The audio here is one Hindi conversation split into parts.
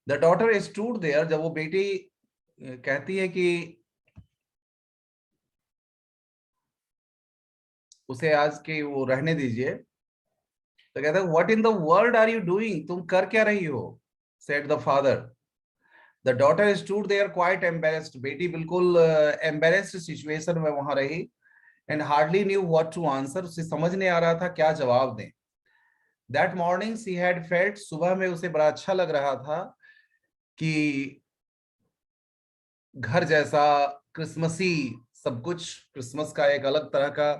द डॉटर स्टूड देयर, जब वो बेटी कहती है कि उसे आज के वो रहने दीजिए, तो कहता है what in the world are you doing, तुम कर क्या रही हो, said the father. The daughter stood there quite embarrassed, बेटी बिल्कुल एम्बेरेस्ड सिचुएशन में वहां रही, and hardly knew what to answer, उसे समझ नहीं आ रहा था क्या जवाब दें। That morning she had felt, सुबह में उसे बड़ा अच्छा लग रहा था कि घर जैसा क्रिसमसी सब कुछ, क्रिसमस का एक अलग तरह का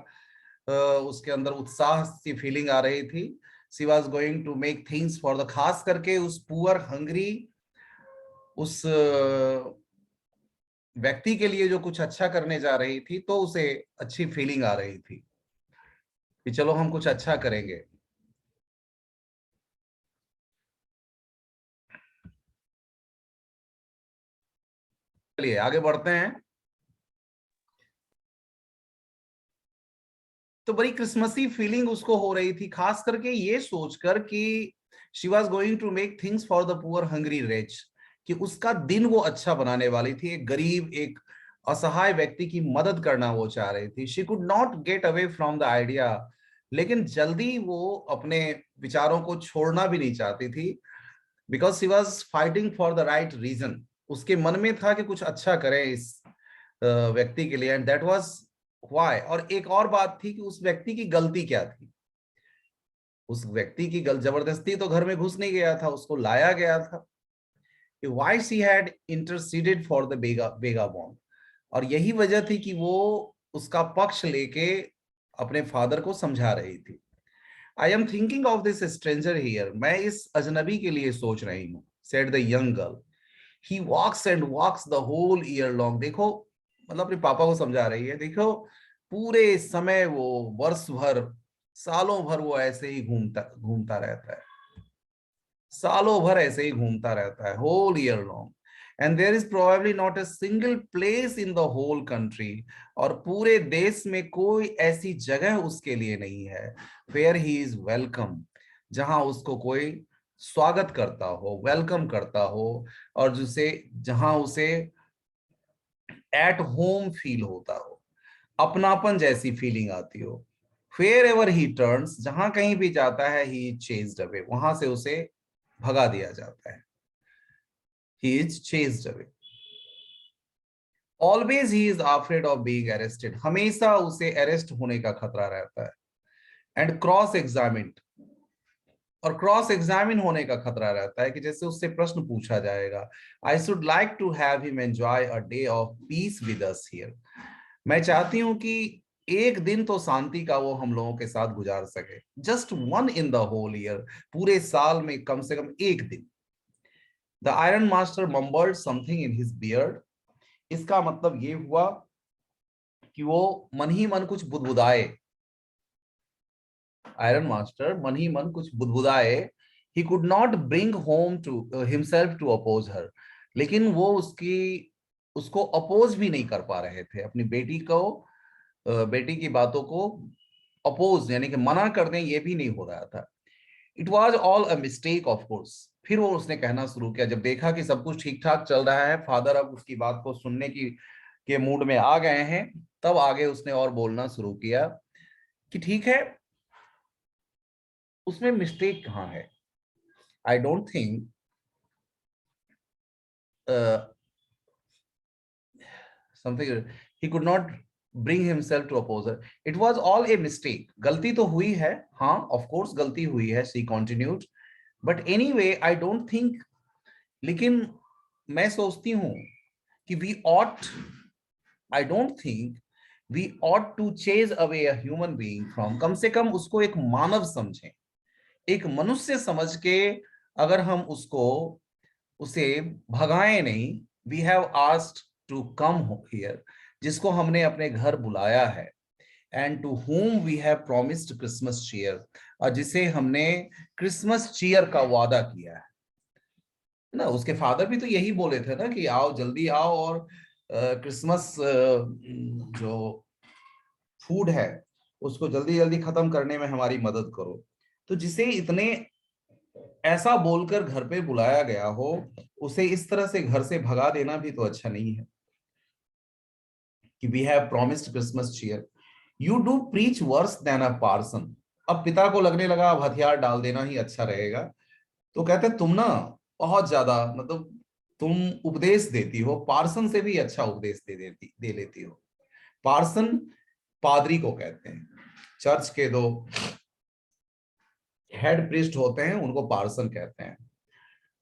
उसके अंदर उत्साह सी फीलिंग आ रही थी। She was going to make things for the, खास करके उस पुअर हंगरी, उस व्यक्ति के लिए जो कुछ अच्छा करने जा रही थी, तो उसे अच्छी फीलिंग आ रही थी कि चलो हम कुछ अच्छा करेंगे। चलिए आगे बढ़ते हैं। तो बड़ी क्रिसमसी फीलिंग उसको हो रही थी, खास करके ये सोचकर कि she was going to make things for the poor hungry rich, कि उसका दिन वो अच्छा बनाने वाली थी, एक गरीब, एक असहाय व्यक्ति की मदद करना वो चाह रही थी। She could not get away from the idea, लेकिन जल्दी वो अपने विचारों को छोड़ना भी नहीं चाहती थी, because she was fighting for the right reason. उसके मन में था कि कुछ अच्छा करें इस व्यक्ति के लिए, एंड दैट वाज व्हाई। और एक और बात थी कि उस व्यक्ति की गलती क्या थी। उस व्यक्ति की जबरदस्ती तो घर में घुस नहीं गया था, उसको लाया गया था। Why she had interceded for the vagabond, और यही वजह थी कि वो उसका पक्ष लेके अपने फादर को समझा रही थी। I am thinking of this stranger here, मैं इस अजनबी के लिए सोच रही हूँ, said the young girl. He walks and walks the whole year long, देखो मतलब अपने पापा को समझा रही है, देखो पूरे समय वो, वर्ष भर, सालों भर वो ऐसे ही घूमता घूमता रहता है, सालों भर ऐसे ही घूमता रहता है, whole year long. And there is probably not a single place in the whole country, और पूरे देश में कोई ऐसी जगह उसके लिए नहीं है, वेयर ही इज वेलकम, जहां उसको कोई स्वागत करता हो, वेलकम करता हो, और जिसे, जहां उसे एट होम फील होता हो, अपनापन जैसी फीलिंग आती हो। वेयर एवर ही टर्न्स, जहां कहीं भी जाता है, ही चेज्ड अवे, वहां से उसे भगा दिया जाता है, he is chased away. Always he is afraid of being arrested, हमेशा उसे अरेस्ट होने का खतरा रहता है। एंड क्रॉस एग्जामिन्ड, और क्रॉस एग्जामिन होने का खतरा रहता है कि जैसे उससे प्रश्न पूछा जाएगा। I should like to have him enjoy a day of peace with us here, मैं चाहती हूं कि एक दिन तो शांति का वो हम लोगों के साथ गुजार सके, just one in the whole year, पूरे साल में कम से कम एक दिन। The iron master mumbled something in his beard, इसका मतलब ये हुआ कि वो मन ही मन कुछ बुदबुदाए, आयरन मास्टर मन ही मन कुछ बुदबुदाए। He could not bring home to himself to oppose her, लेकिन वो उसको अपोज भी नहीं कर पा रहे थे, अपनी बेटी को, बेटी की बातों को अपोज यानी कि मना कर दें, ये भी नहीं हो रहा था। It was all a mistake of course, फिर वो उसने कहना शुरू किया, जब देखा कि सब कुछ ठीक ठाक चल रहा है, फादर अब उसकी बात को सुनने की के मूड में आ गए हैं, तब आगे उसने और बोलना शुरू किया कि ठीक है, उसमें मिस्टेक कहाँ है। I don't think something, he could not bring himself to oppose her. It was all a mistake. गलती तो हुई है, हाँ of course गलती हुई है, she continued. But anyway, I don't think, लेकिन मैं सोचती हूँ कि I don't think we ought to chase away a human being from, कम से कम उसको एक मानव समझें, एक मनुष्य समझ के अगर हम उसे भगाएं नहीं। We have asked to come here, जिसको हमने अपने घर बुलाया है, and to whom we have promised Christmas cheer, और जिसे हमने क्रिसमस चीयर का वादा किया है ना। उसके फादर भी तो यही बोले थे ना कि आओ, जल्दी आओ, और क्रिसमस जो फूड है उसको जल्दी जल्दी खत्म करने में हमारी मदद करो। तो जिसे इतने ऐसा बोलकर घर पे बुलाया गया हो, उसे इस तरह से घर से भगा देना भी तो अच्छा नहीं है कि we have promised Christmas cheer, you do preach worse than a parson. अब पिता को लगने लगा अब हथियार डाल देना ही अच्छा रहेगा। तो कहते तुम ना बहुत ज्यादा, मतलब तुम उपदेश देती हो, पार्सन से भी अच्छा उपदेश दे लेती हो। पार्सन पादरी को कहते हैं, चर्च के दो हेड प्रीस्ट होते हैं, उनको पार्सन कहते हैं।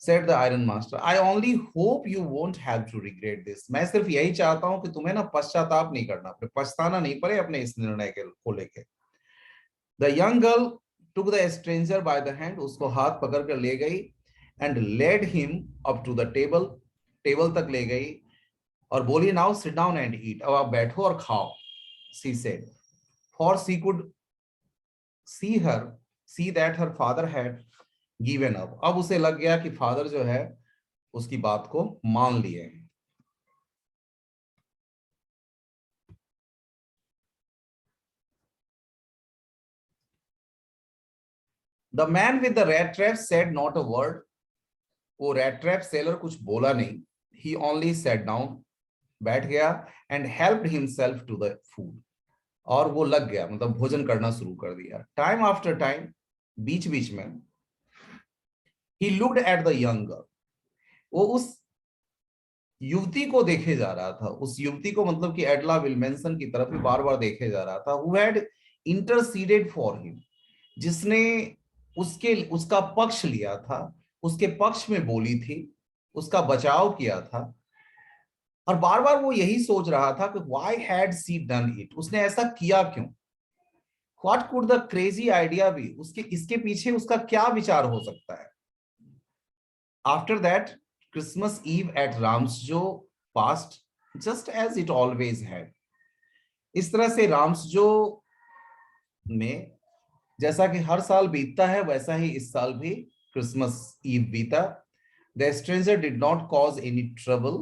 Said the iron master, I only hope you won't have to regret this. मैं सिर्फ यही चाहता हूं कि तुम्हें ना पश्चाताप नहीं करना पड़े, पछताना नहीं पड़े अपने इस निर्णय के को लेके। The young girl took the stranger by the hand, उसको हाथ पकड़ कर ले गई, and led him up to the table, table तक ले गई और बोली now sit down and eat, अब आप बैठो और खाओ। She said, for she could see her see that her father had given up. अब उसे लग गया कि फादर जो है उसकी बात को मान लिए हैं। The man with the red trap said not a word, वो रेड ट्रैप सेलर कुछ बोला नहीं, ही ओनली सेट डाउन, बैठ गया, and helped himself to the food, और वो लग गया, मतलब भोजन करना शुरू कर दिया। टाइम आफ्टर टाइम, बीच बीच में, he looked at the young girl, वो उस युवती को देखे जा रहा था, उस युवती को मतलब कि एडला विल्मेंसन की तरफ भी बार बार देखे जा रहा था। Who had interceded for him, जिसने उसका पक्ष लिया था, उसके पक्ष में बोली थी, उसका बचाव किया था। और बार बार वो यही सोच रहा था कि why had she done it, उसने ऐसा किया क्यों। What could the crazy idea be, उसके इसके पीछे उसका क्या विचार हो सकता है। After that, Christmas Eve at Ramsjo passed just as it always had. इस तरह से राम्सजो में जैसा कि हर साल बीतता है, वैसा ही इस साल भी क्रिसमस ईव बीता। The stranger did not cause any trouble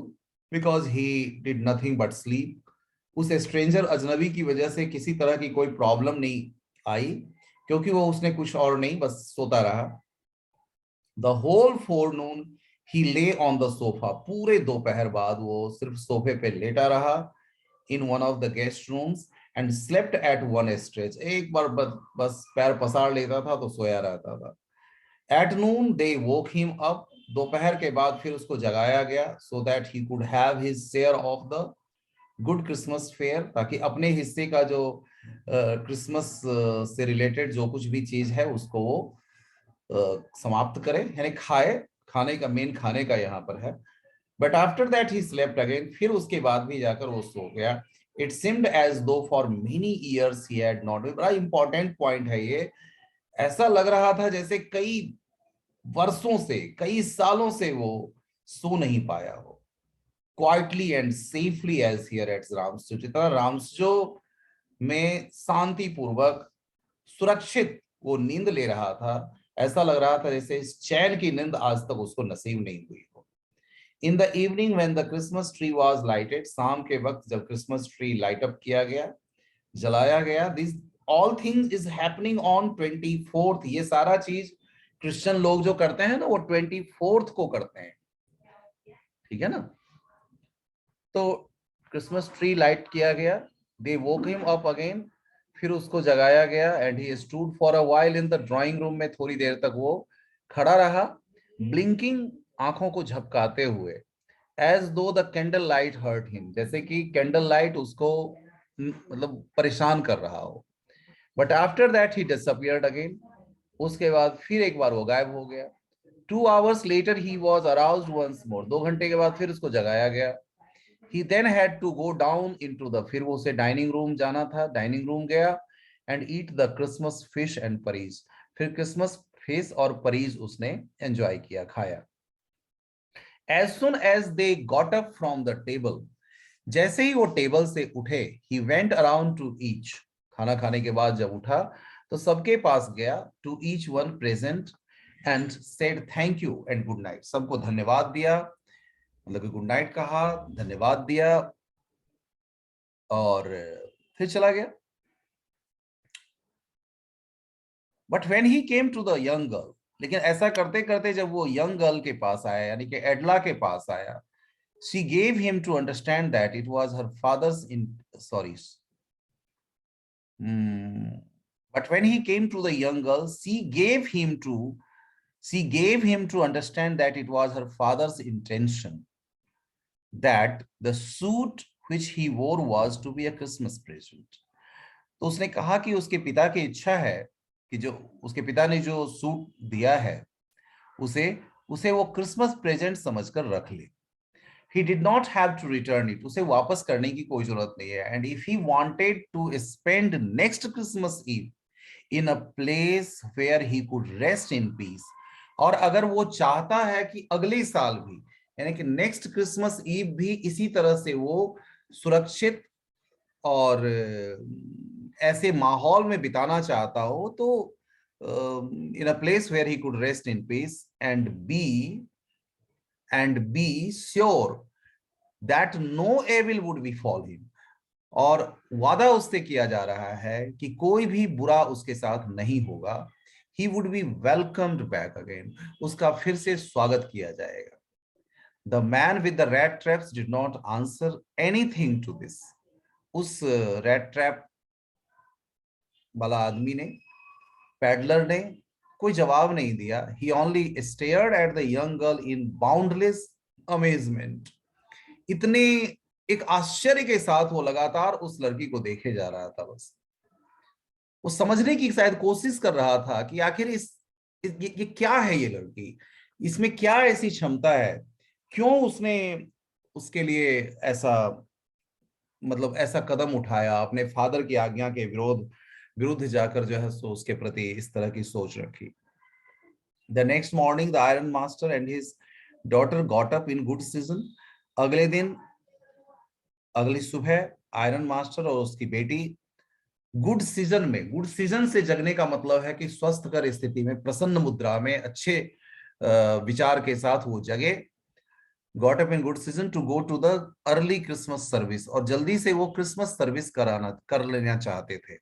because he did nothing but sleep. उस स्ट्रेंजर अजनबी की वजह से किसी तरह की कोई प्रॉब्लम नहीं आई, क्योंकि वो उसने कुछ और नहीं, बस सोता रहा। द होल फोरनून ही ले ऑन द सोफा, पूरे दोपहर बाद वो सिर्फ सोफे पे लेटा रहा, in one of the guest rooms, and slept at one stretch, एक बार बस पैर पसार लेता था तो सोया रहता था। At noon they woke him up, दोपहर के बाद फिर उसको जगाया गया, so that he could have his share of the good Christmas fair, ताकि अपने हिस्से का जो क्रिसमस से रिलेटेड जो कुछ भी चीज है उसको वो समाप्त करे, यानी खाए, खाने का मेन खाने का यहाँ पर है। But after that he slept again, फिर उसके बाद भी जाकर वो सो गया। इट सिम्ड एज दो for many years he had not, बड़ा इंपॉर्टेंट पॉइंट है ये, ऐसा लग रहा था जैसे कई वर्षों से, कई सालों से वो सो नहीं पाया हो। Quietly and safely as here at Ramsjo, जितना राम्सजो में शांति पूर्वक सुरक्षित वो नींद ले रहा था, ऐसा लग रहा था जैसे इस चैन की नींद आज तक उसको नसीब नहीं हुई हो। In the evening when the Christmas tree was lighted, शाम के वक्त जब क्रिसमस ट्री लाइट अप किया गया, जलाया गया, this all things is happening on 24th। ये सारा चीज क्रिश्चियन लोग जो करते हैं ना, वो 24th को करते हैं, ठीक है ना। तो क्रिसमस ट्री लाइट किया गया, दे वोक हिम अप अगेन, फिर उसको जगाया गया, and he stood for a while in the drawing room में, थोड़ी देर तक वो खड़ा रहा, ब्लिंकिंग, आंखों को झपकाते हुए, as though the candle light hurt him, जैसे कि कैंडल लाइट उसको मतलब परेशान कर रहा हो। But after that he disappeared again, उसके बाद फिर एक बार वो गायब हो गया। 2 hours later he was aroused once more, 2 घंटे के बाद फिर उसको जगाया गया। He then had to go down into the, फिर वो उसे डाइनिंग रूम जाना था, डाइनिंग रूम गया, and eat the Christmas fish and Pareez, फिर क्रिसमस फिश और परीज उसने एंजॉय किया, खाया। As soon as they got up from the table, जैसे ही वो टेबल से उठे, he went around to each, खाना खाने के बाद जब उठा तो सबके पास गया, to each one present and said thank you and good night, सबको धन्यवाद दिया, मतलब कि गुड नाइट कहा, धन्यवाद दिया, और फिर चला गया। But when he came to the young girl, लेकिन ऐसा करते करते जब वो यंग गर्ल के पास आया, यानी कि एडला के पास आया, she gave him to understand that it was her father's in sorry Hmm. But when he came to the young girl, she gave him to understand that it was her father's intention that the suit which he wore was to be a Christmas present. तो उसने कहा कि उसके पिता की इच्छा है कि जो उसके पिता ने जो सूट दिया है उसे उसे वो क्रिसमस प्रेजेंट समझकर रख ले. He did not have to return it. उसे वापस करने की कोई जरूरत नहीं है. And if he wanted to spend next Christmas Eve in a place where he could rest in peace, और अगर वो चाहता है कि अगले साल भी, यानी कि नेक्स्ट क्रिसमस ईव भी इसी तरह से वो सुरक्षित और ऐसे माहौल में बिताना चाहता हो, तो in a place where he could rest in peace and be sure that no evil would befall him, और वादा उससे किया जा रहा है कि कोई भी बुरा उसके साथ नहीं होगा. He would be welcomed back again, उसका फिर से स्वागत किया जाएगा. The man with the red traps did not answer anything to this. उस रेड ट्रैप वाला आदमी ने, पैडलर ने कोई जवाब नहीं दिया. He only stared at the young girl in boundless amazement. इतने एक आश्चर्य के साथ वो लगातार उस लड़की को देखे जा रहा था. बस वो समझने की शायद कोशिश कर रहा था कि आखिर ये क्या है, ये लड़की, इसमें क्या ऐसी क्षमता है, क्यों उसने उसके लिए ऐसा, मतलब ऐसा कदम उठाया, अपने फादर की आज्ञा के विरुद्ध जाकर जो है सो उसके प्रति इस तरह की सोच रखी. The next morning the iron master and his daughter got up in good season. अगले दिन, अगली सुबह आयरन मास्टर और उसकी बेटी गुड सीजन में, गुड सीजन से जगने का मतलब है कि स्वस्थकर स्थिति में, प्रसन्न मुद्रा में, अच्छे विचार के साथ वो जगे. Got up in good season to go to the early Christmas service, और जल्दी से वो क्रिसमस सर्विस कर लेना चाहते थे.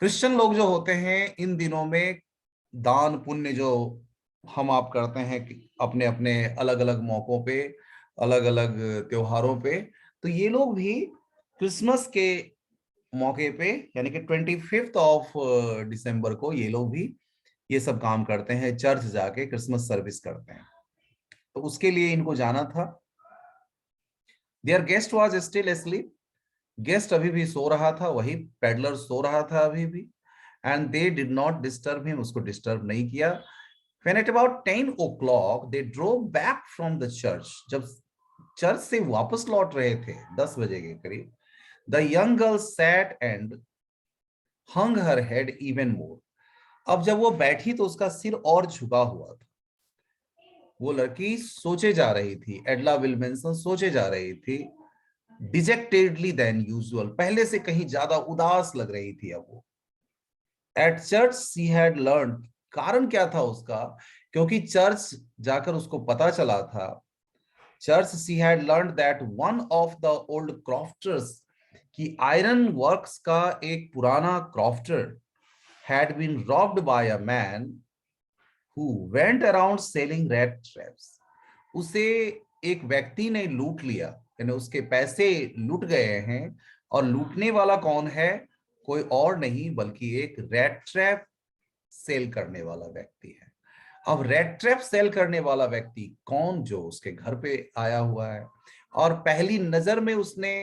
क्रिश्चियन लोग जो होते हैं इन दिनों में दान पुण्य जो हम आप करते हैं कि अपने अपने अलग अलग मौकों पे, अलग अलग त्योहारों पे, तो ये लोग भी क्रिसमस के मौके पे, यानी कि 25 ऑफ दिसंबर को ये लोग भी ये सब काम करते हैं, चर्च जाके क्रिसमस सर्विस करते हैं. तो उसके लिए इनको जाना था. There guest was still asleep. Guest अभी भी सो रहा था, वही पेडलर सो रहा था अभी भी. And they did not disturb him, उसको डिस्टर्ब नहीं किया. When at about 10 o'clock they drove back from the church. जब चर्च से वापस लौट रहे थे 10 बजे के करीब, the young girl sat and hung her head even more. अब जब वो बैठी तो उसका सिर और झुका हुआ था. वो लड़की सोचे जा रही थी, एडला विल्मेंसन सोचे जा रही थी, डिजेक्टेडली देन यूजुअल, पहले से कहीं ज्यादा उदास लग रही थी अब वो. At church she had learn. कारण क्या था उसका? क्योंकि चर्च जाकर उसको पता चला था, church she had learn that one of the old crofters, कि आयरन वर्क्स का एक पुराना crofter had been robbed by a man who went around selling rat traps. उसे एक व्यक्ति ने लूट लिया, यानी उसके पैसे लूट गए हैं. और लूटने वाला कौन है? कोई और नहीं बल्कि एक रेड ट्रैप सेल करने वाला व्यक्ति है. अब रेड ट्रैप सेल करने वाला व्यक्ति कौन, जो उसके घर पे आया हुआ है, और पहली नजर में उसने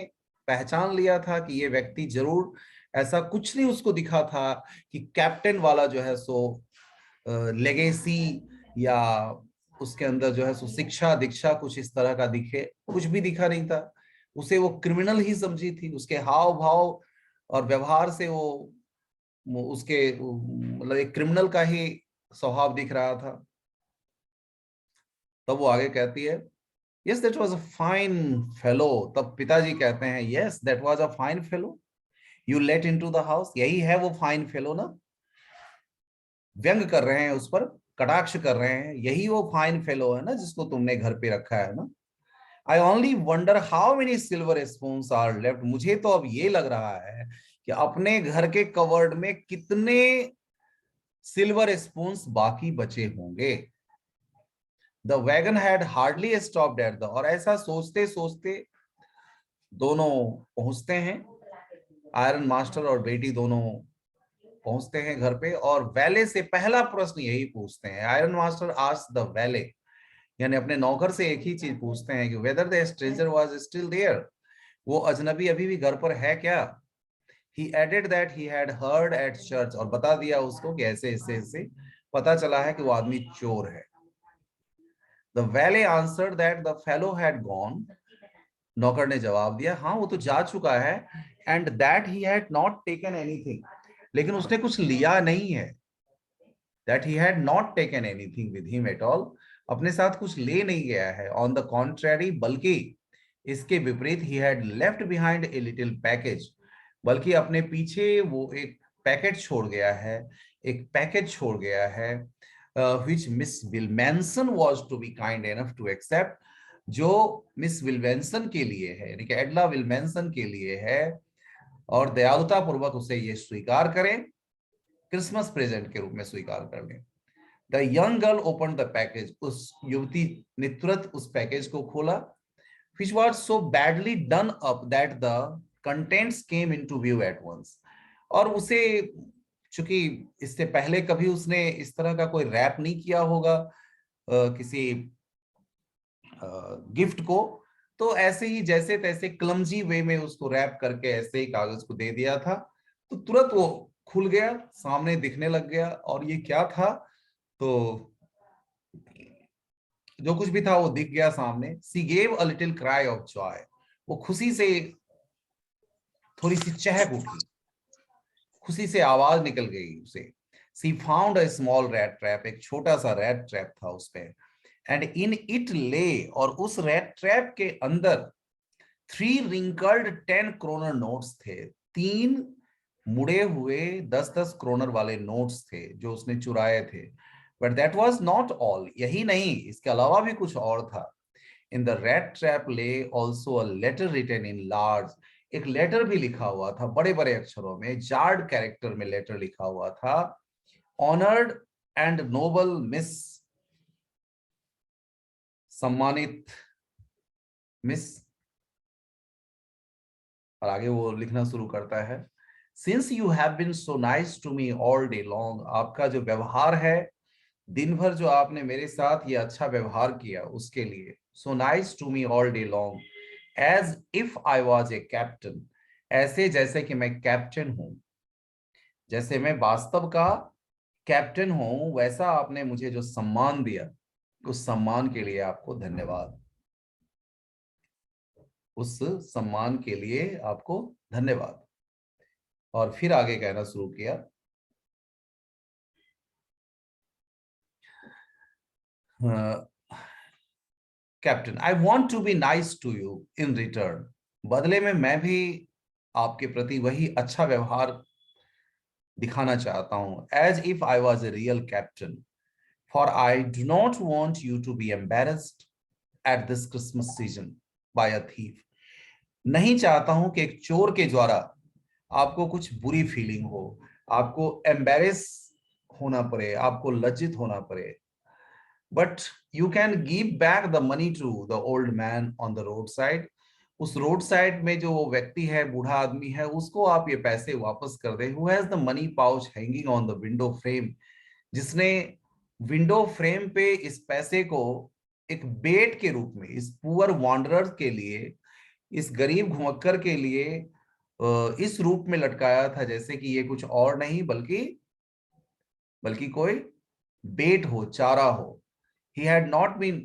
पहचान लिया था कि ये व्यक्ति जरूर, ऐसा कुछ नहीं उसको दिखा था कि कैप्टन वाला जो है सो लेगेसी या उसके अंदर जो है सो शिक्षा दीक्षा कुछ इस तरह का दिखे, कुछ भी दिखा नहीं था. उसे वो क्रिमिनल ही समझी थी. उसके हाव भाव और व्यवहार से वो उसके मतलब एक क्रिमिनल का ही स्वभाव दिख रहा था. तब वो आगे कहती है, yes that was a fine fellow. तब पिताजी कहते हैं, yes that was a fine fellow you let into the house. यही है वो फाइन फेलो ना. व्यंग कर रहे हैं उस पर, कटाक्ष कर रहे हैं, यही वो फाइन फेलो है ना जिसको तुमने घर पे रखा है ना. I only wonder how many silver spoon are left. मुझे तो अब ये लग रहा है कि अपने घर के कवर्ड में कितने सिल्वर स्पून्स बाकी बचे होंगे। The wagon had hardly stopped at the, और ऐसा सोचते सोचते दोनों पहुंचते हैं, आयरन मास्टर और बेटी दोनों पहुंचते हैं घर पे, और वैले से पहला प्रश्न यही पूछते हैं। आयरन मास्टर आस्क्ड द वैले, यानी अपने नौकर से एक ही चीज पूछते हैं कि whether the stranger was still there, वो अजनबी अभी भी घर पर है क्या। He added that he had heard at church, और बता दिया उसको कि ऐसे ऐसे ऐसे पता चला है कि वो आदमी चोर है। The valet answered that the fellow had gone, नौकर ने जवाब दिया हाँ वो तो जा चुका है, and that he had not taken anything, लेकिन उसने कुछ लिया नहीं है। That he had not taken anything with him at all, अपने साथ कुछ ले नहीं गया है। On the contrary, बल्कि इसके विपरीत, he had left behind a little package, बल्कि अपने पीछे वो एक पैकेट छोड़ गया है, एक पैकेज छोड़ गया है, which Miss Wilmanson was to be kind enough to accept, जो मिस विल्वेंसन के लिए है, यानी कि एडला विल्मेंसन के लिए है, और दयालुता पूर्वक उसे ये स्वीकार करें, क्रिसमस प्रेजेंट के रूप में स्वीकार कर लें। The young girl open the package, उस युवती ने तुरंत उस पैकेज को खोला, which was so badly done up that the contents came into view at once, और उसे, चूंकि इससे पहले कभी उसने इस तरह का कोई रैप नहीं किया होगा किसी गिफ्ट को, तो ऐसे ही जैसे तैसे क्लमजी वे में उसको रैप करके ऐसे ही कागज को दे दिया था, तो तुरंत वो खुल गया, सामने दिखने लग गया, और ये क्या था, तो जो कुछ भी था वो दिख गया सामने। सी gave a little cry of Joy, वो खुशी से थोड़ी सी चहक उठी, खुशी से आवाज निकल गई उसे। She found a small rat trap, एक छोटा सा रैट ट्रैप था उस पे, एंड इन इट ले, और उस रैट ट्रैप के अंदर 3 रिंकल्ड 10 क्रोनर नोट्स थे, 3 मुड़े हुए 10-10 क्रोनर वाले नोट्स थे जो उसने चुराए थे। But that was not all, यही नहीं, इसके अलावा भी कुछ और था। In the red trap lay also a letter written in large, एक लेटर भी लिखा हुआ था बड़े बड़े अक्षरों में, जार्ड कैरेक्टर में लेटर लिखा हुआ था। ऑनर्ड एंड नोबल मिस, सम्मानित मिस, और आगे वो लिखना शुरू करता है, since you have been so nice to me all day long, आपका जो व्यवहार है, दिन भर जो आपने मेरे साथ ये अच्छा व्यवहार किया उसके लिए, so nice to me all day long, as if I was a captain, ऐसे जैसे कि मैं कैप्टन हूं, जैसे मैं वास्तव का कैप्टन हूं, वैसा आपने मुझे जो सम्मान दिया, उस सम्मान के लिए आपको धन्यवाद, उस सम्मान के लिए आपको धन्यवाद। और फिर आगे कहना शुरू किया, captain I want to be nice to you in return, बदले में मैं भी आपके प्रति वही अच्छा व्यवहार दिखाना चाहता हूं, as if I was a real captain, for I do not want you to be embarrassed at this Christmas season by a thief, नहीं चाहता हूं कि एक चोर के द्वारा आपको कुछ बुरी फीलिंग हो, आपको एम्बेरेस होना पड़े, आपको लज्जित होना पड़े। But you can give back the money to the old man on the road side, उस रोड साइड में जो वो व्यक्ति है, बूढ़ा आदमी है, उसको आप ये पैसे वापस कर दें। Who has the money pouch hanging on the window frame, जिसने विंडो फ्रेम पे इस पैसे को एक बेट के रूप में इस पुअर वॉन्डरर के लिए, इस गरीब घुमक्कर के लिए इस रूप में लटकाया था, जैसे कि ये कुछ और नहीं बल्कि बल्कि कोई बेट हो, चारा हो। He had not been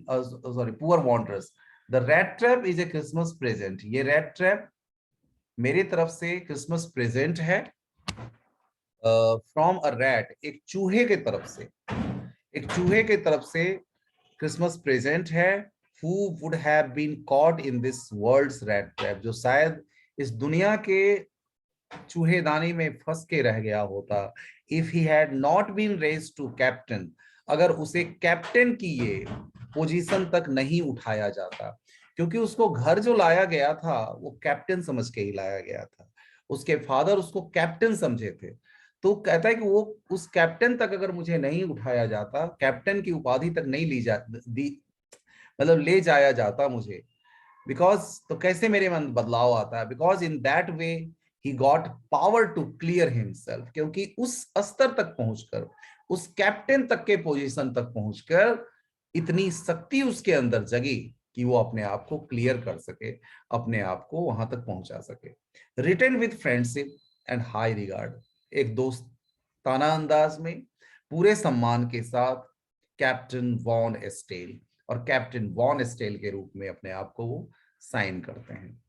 sorry, poor wanderers. The rat trap is a Christmas present. ये rat trap मेरी तरफ से क्रिसमस प्रेजेंट है, फ्रॉम अ रैट, एक चूहे के तरफ से, एक चूहे के तरफ से क्रिसमस प्रेजेंट है, who would have been caught in this world's rat trap, जो शायद इस दुनिया के चूहेदानी में फंस के रह गया होता, if he had not been raised to captain, अगर उसे कैप्टन की ये पोजीशन तक नहीं उठाया जाता, क्योंकि उसको घर जो लाया गया था वो कैप्टन समझ के ही लाया गया था, उसके फादर उसको कैप्टन समझे थे, तो कहता है कि वो उस कैप्टन तक अगर मुझे नहीं उठाया जाता, कैप्टन की उपाधि तक नहीं ली जा दी, मतलब ले जाया जाता मुझे, बिकॉज, तो कैसे मेरे मन बदलाव आता है, because in that way he got power to clear himself, क्योंकि उस स्तर तक पहुंचकर, उस कैप्टन तक के पोजीशन तक पहुंचकर इतनी शक्ति उसके अंदर जगी कि वो अपने आप को क्लियर कर सके, अपने आप को वहां तक पहुंचा सके। Written with friendship and high regard, एक दोस्ताना अंदाज में पूरे सम्मान के साथ कैप्टन वॉन एस्टेल, और कैप्टन वॉन एस्टेल के रूप में अपने आप को वो साइन करते हैं।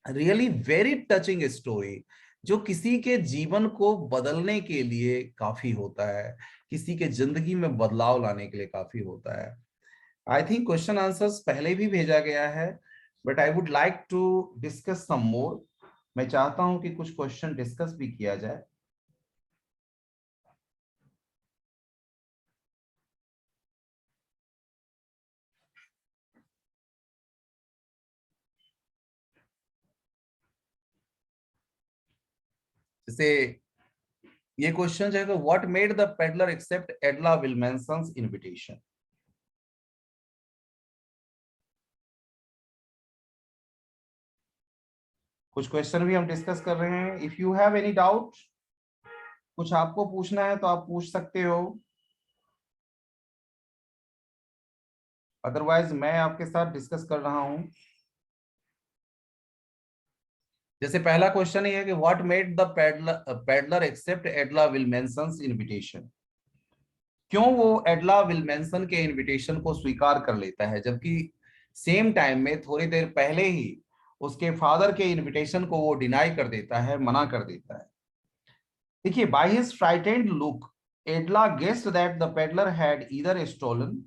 रियली वेरी टचिंग स्टोरी, जो किसी के जीवन को बदलने के लिए काफी होता है, किसी के जिंदगी में बदलाव लाने के लिए काफी होता है। आई थिंक क्वेश्चन आंसर्स पहले भी भेजा गया है, but I would like to discuss some more. मैं चाहता हूं कि कुछ क्वेश्चन डिस्कस भी किया जाए। जैसे ये क्वेश्चन जो है, what made the peddler accept Edla Willmansson's invitation. कुछ क्वेश्चन भी हम डिस्कस कर रहे हैं। If you have any doubt, कुछ आपको पूछना है तो आप पूछ सकते हो, अदरवाइज मैं आपके साथ डिस्कस कर रहा हूं। जैसे पहला क्वेश्चन ये है कि what made the peddler accept Edla Willmansson's invitation. क्यों वो एडला विल्मेंसन के इनविटेशन को स्वीकार कर लेता है, जबकि सेम टाइम में थोड़ी देर पहले ही उसके फादर के इनविटेशन को वो डिनाई कर देता है, मना कर देता है। देखिए, by his frightened look Edla guessed that the peddler had either stolen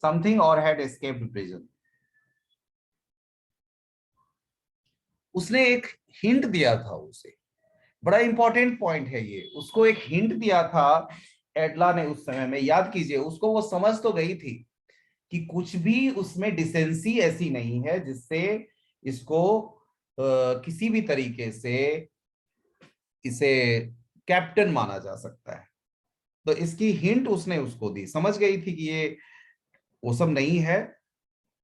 something और हैड एस्केप्ड प्रिजन। उसने एक हिंट दिया था उसे, बड़ा इंपॉर्टेंट पॉइंट है ये, उसको एक हिंट दिया था एडला ने उस समय में। याद कीजिए, उसको वो समझ तो गई थी कि कुछ भी उसमें डिसेंसी ऐसी नहीं है जिससे इसको किसी भी तरीके से इसे कैप्टन माना जा सकता है। तो इसकी हिंट उसने उसको दी, समझ गई थी कि ये वो सब नहीं है,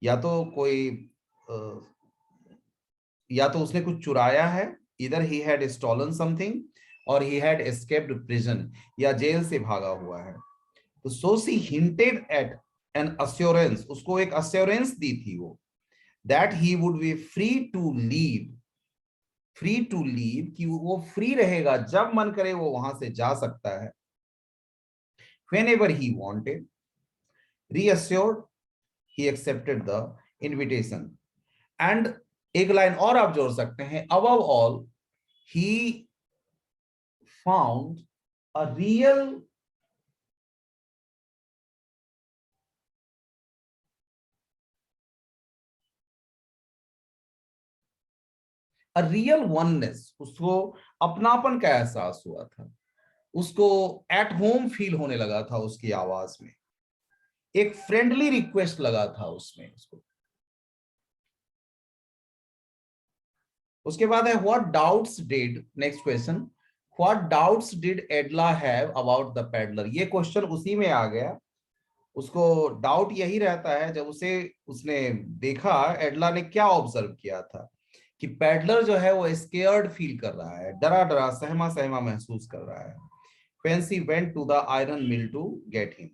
या तो कोई या तो उसने कुछ चुराया है, इधर ही हैड स्टॉलन समथिंग और ही हैड एस्केप्ड प्रिजन, या जेल से भागा हुआ है। तो so she hinted at an assurance, उसको एक अश्योरेंस दी थी वो, that he would be free to leave, free to leave, कि वो फ्री रहेगा, जब मन करे वो वहां से जा सकता है। whenever he wanted, reassured, he accepted the invitation। And एक लाइन और आप जोड़ सकते हैं, above all he found a real oneness, उसको अपनापन का एहसास हुआ था, उसको एट होम फील होने लगा था उसकी आवाज में, एक फ्रेंडली रिक्वेस्ट लगा था उसमें उसको। उसके बाद है what doubts did, next question, what doubts did एडला have about the peddler. ये क्वेश्चन उसी में आ गया। उसको डाउट यही रहता है, जब उसने देखा, एडला ने क्या ऑब्जर्व किया था कि पेडलर जो है वो स्केयर्ड फील कर रहा है, डरा डरा सहमा सहमा महसूस कर रहा है। when she went to the iron mill to get him,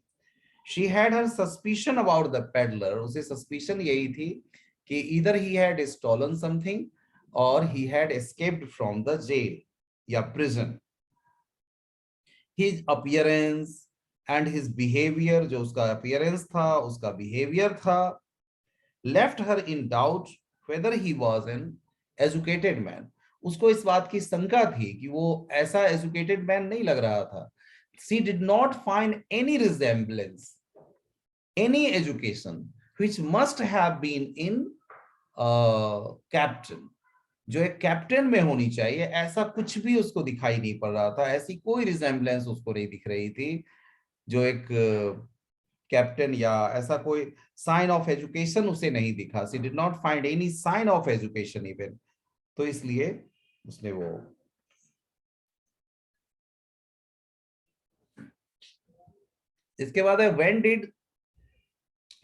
she had her suspicion about the peddler, उसे सस्पिशन यही थी कि either he had stolen something or he had escaped from the jail या prison। his appearance and his behavior, जो उसका appearance था, उसका behavior था, left her in doubt whether he was an educated man। उसको इस बात की शंका थी कि वो ऐसा एजुकेटेड मैन नहीं लग रहा था। she did not find any resemblance, any education which must have been in captain, जो एक कैप्टन में होनी चाहिए, ऐसा कुछ भी उसको दिखाई नहीं पड़ रहा था, ऐसी कोई रिजेम्बलेंस उसको नहीं दिख रही थी जो एक कैप्टन, या ऐसा कोई साइन ऑफ एजुकेशन उसे नहीं दिखा। She did not find any sign of education even. तो इसलिए उसने वो इसके बाद है when did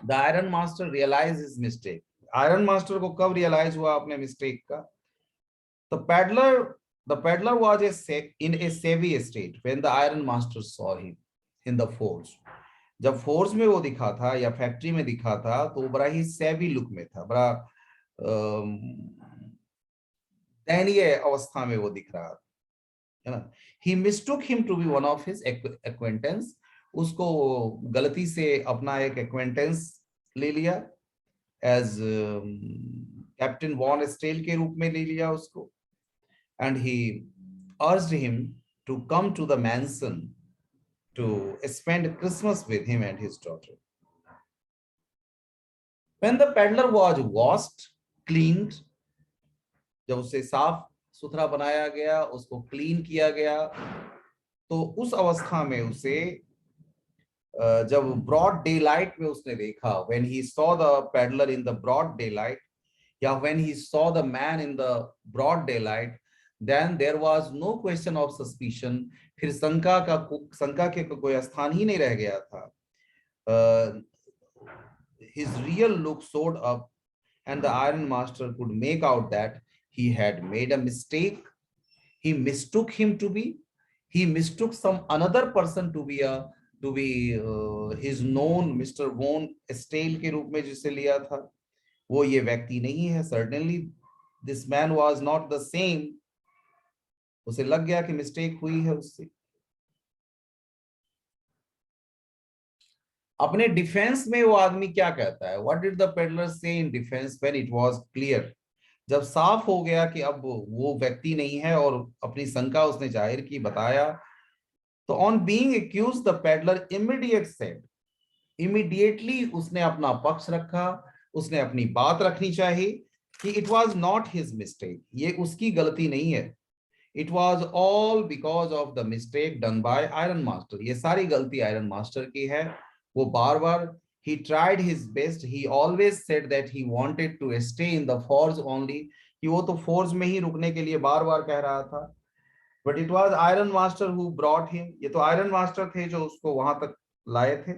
the iron master realize his mistake. Iron master को कब रियलाइज हुआ अपने मिस्टेक का? The peddler was in a savvy state when the iron master saw him in the forge। जब फोर्स में वो दिखा था या फैक्ट्री में दिखा था तो बड़ा ही सेवी लुक में था, बड़ा दयनीय अवस्था में वो दिख रहा था, है ना। He mistook him to be one of his acquaintance. उसको गलती से अपना एक एक्वेंटेंस ले लिया, एज कैप्टन वॉन स्टेल के रूप में ले लिया उसको। And he urged him to come to the mansion to spend Christmas with him and his daughter। When the peddler was washed, cleaned, जब उसे साफ सुथरा बनाया गया, उसको क्लीन किया गया, तो उस अवस्था में उसे जब ब्रॉड डे लाइट में उसने देखा, when he saw the peddler in the broad daylight, या when he saw the man in the broad daylight, then there was no question of suspicion। फिर शंका के कोई स्थान ही नहीं रह गया था। His real look showed up and the iron master could make out that he had made a mistake। He mistook him to be, he mistook some another person to be his known Mr. Von Stale के रूप में जिसे लिया था, वो ये व्यक्ति नहीं है। Certainly this man was not the same। उसे लग गया कि मिस्टेक हुई है उससे। अपने डिफेंस में वो आदमी क्या कहता है? व्हाट डिड द पेडलर से in defence when it was clear? जब साफ हो गया कि अब वो व्यक्ति नहीं है और अपनी शंका उसने जाहिर की, बताया, तो on being accused the peddler immediately उसने अपना पक्ष रखा, उसने अपनी बात रखनी चाहिए कि it was not his mistake, ये उसकी गलती नहीं है। It was all because of the mistake done by iron master, ये सारी गलती आयरन मास्टर की है। वो बार बार he tried his best, he always said that he wanted to stay in the forge only, कि वो तो फोर्ज में ही रुकने के लिए बार बार कह रहा था। but it was iron master who brought him, ये तो आयरन मास्टर थे जो उसको वहां तक लाए थे,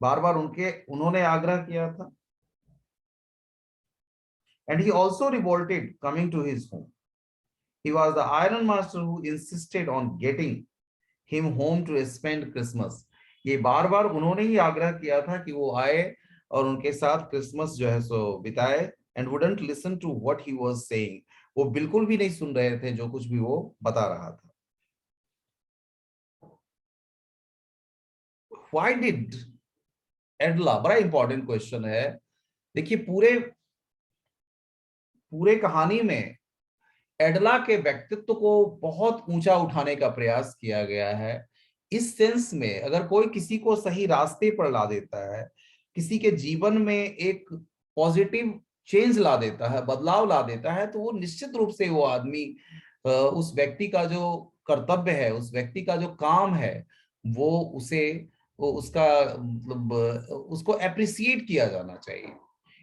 बार बार उन्होंने आग्रह किया था। and he also revolted coming to his home। he was the iron master who insisted on getting him home to spend Christmas। ये बार बार उन्होंने ही आग्रह किया था कि वो आए और उनके साथ क्रिसमस जो है सो बिताए। And wouldn't listen to what he was saying, वो बिल्कुल भी नहीं सुन रहे थे जो कुछ भी वो बता रहा था। व्हाई डिड एडला, बड़ा इंपॉर्टेंट क्वेश्चन है। देखिए पूरे कहानी में एडला के व्यक्तित्व को बहुत ऊंचा उठाने का प्रयास किया गया है। इस सेंस में अगर कोई किसी को सही रास्ते पर ला देता है, किसी के जीवन में एक पॉजिटिव चेंज ला देता है, बदलाव ला देता है, तो वो निश्चित रूप से वो आदमी, उस व्यक्ति का जो कर्तव्य है, उस व्यक्ति का जो काम है, वो उसका मतलब उसको एप्रिसिएट किया जाना चाहिए।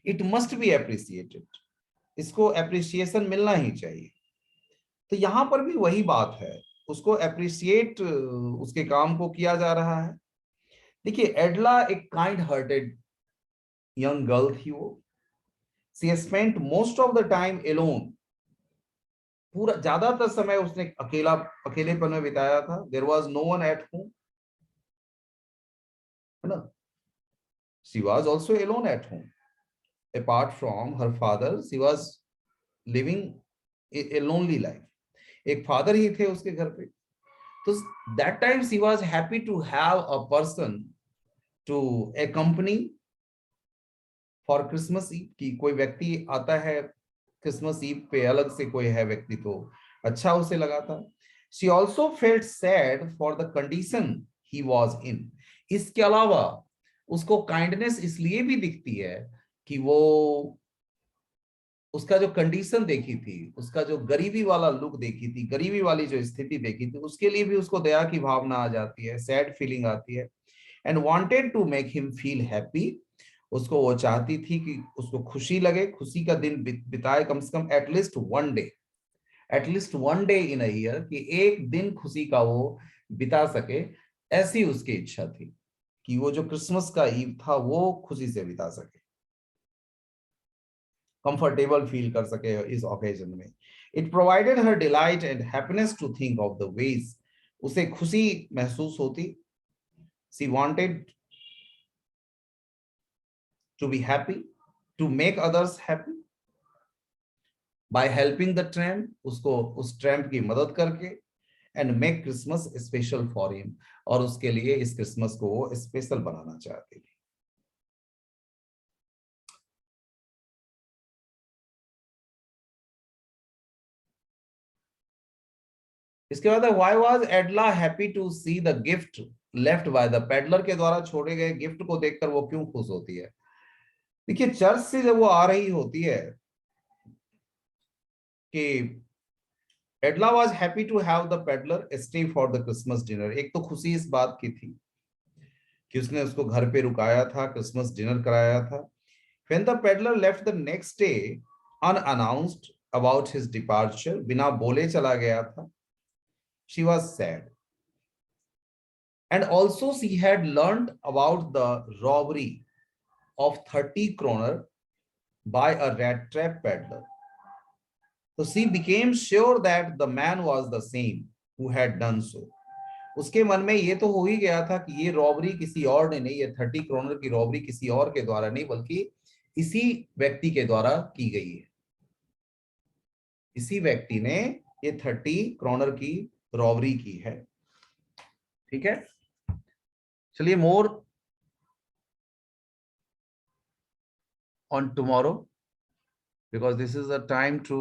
इट मस्ट बी एप्रिसिएटेड, इसको एप्रिसिएशन मिलना ही चाहिए। तो यहां पर भी वही बात है, उसको अप्रिशिएट उसके काम को किया जा रहा है। देखिए एडला एक काइंड हार्टेड यंग गर्ल थी। वो she spent most of the time alone, पूरा ज्यादातर समय उसने अकेलेपन में बिताया था। There was no one at home, है ना। She was also alone at home, apart from her father she was living a lonely life. एक फादर ही थे उसके घर पे, तो that time she was happy to have a person to accompany for Christmas Eve, कि कोई व्यक्ति आता है क्रिसमस ईव पे, अलग से कोई है व्यक्ति, तो अच्छा उसे लगा था। She also felt sad for the condition he was in। इसके अलावा उसको काइंडनेस इसलिए भी दिखती है कि वो उसका जो कंडीशन देखी थी, उसका जो गरीबी वाला लुक देखी थी, गरीबी वाली जो स्थिति देखी थी, उसके लिए भी उसको दया की भावना आ जाती है, सैड फीलिंग आती है। And wanted to make him feel happy, उसको वो चाहती थी कि उसको खुशी लगे, खुशी का दिन बिताए कम से कम at least one day in a year, कि एक दिन खुशी का वो बिता सके। ऐसी उसकी इच्छा थी कि वो जो क्रिसमस का ईव था वो खुशी से बिता सके, कंफर्टेबल फील कर सके इस ओकेजन में। It provided her delight and happiness to think of the ways, उसे खुशी महसूस होती, she wanted to be happy, to make others happy by helping the tramp, उसको उस ट्रैम्प की मदद करके, and make Christmas special for him, और उसके लिए इस क्रिसमस को वो स्पेशल बनाना चाहती थी। इसके बाद why was Adela happy to see the gift left by the peddler, के द्वारा छोड़े गए गिफ्ट को देखकर वो क्यों खुश होती है। देखिए चर्च से जब वो आ रही होती है कि Edla was happy to have the peddler stay for the Christmas dinner, एक तो खुशी इस बात की थी कि उसने उसको घर पे रुकाया था, क्रिसमस डिनर कराया था। When the peddler left the next day unannounced about his departure, बिना बोले चला गया था, she was sad. And also she had learned about the robbery of 30 kroner by a rat trap peddler. So she became sure that the man was the same who had done so. उसके मन में ये तो हो ही गया था कि ये रॉबरी किसी और ने नहीं, ये 30 क्रोनर की रॉबरी किसी और के द्वारा नहीं बल्कि इसी व्यक्ति के द्वारा की गई है। इसी व्यक्ति ने ये 30 क्रोनर की रॉबरी की है। ठीक है, चलिए मोर on tomorrow, because this is a time to